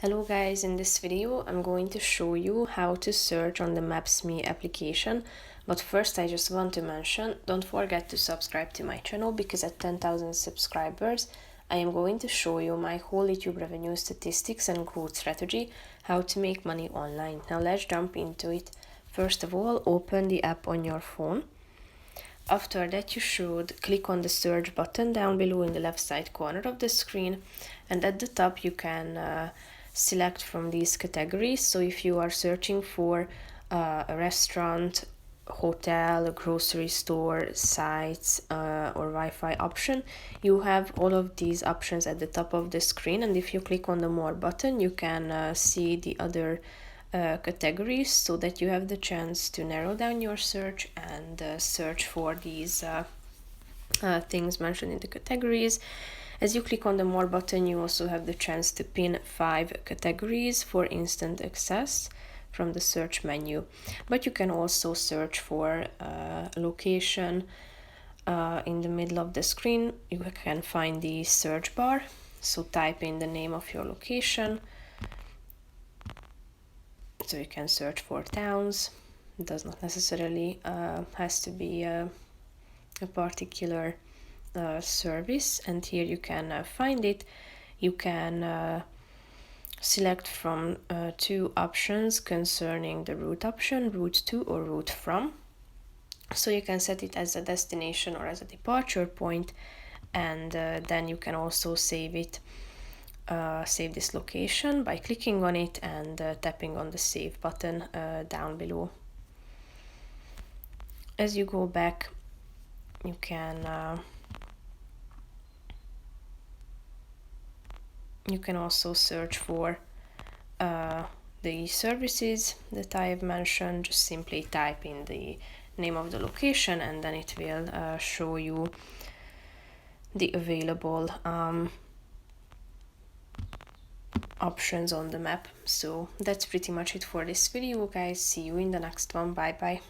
Hello guys, in this video I'm going to show you how to search on the Maps.me application. But first I just want to mention, don't forget to subscribe to my channel because at 10,000 subscribers I am going to show you my whole YouTube revenue statistics and growth strategy, how to make money online. Now let's jump into it. First of all, open the app on your phone. After that, you should click on the search button down below in the left side corner of the screen, and at the top you can select from these categories. So if you are searching for a restaurant, hotel, a grocery store, sites, or Wi-Fi option, you have all of these options at the top of the screen, and if you click on the more button you can see the other categories, so that you have the chance to narrow down your search and search for these things mentioned in the categories. As you click on the more button, you also have the chance to pin 5 categories for instant access from the search menu. But you can also search for a location. In the middle of the screen you can find the search bar, so type in the name of your location. So you can search for towns. It does not necessarily has to be a particular service, and here you can find it. You can select from 2 options concerning the route option, route to or route from. So you can set it as a destination or as a departure point, and then you can also save it. Save this location by clicking on it and tapping on the save button down below. As you go back, you can also search for the services that I have mentioned. Just simply type in the name of the location and then it will show you the available options on the map. So that's pretty much it for this video, guys. See you in the next one. Bye bye.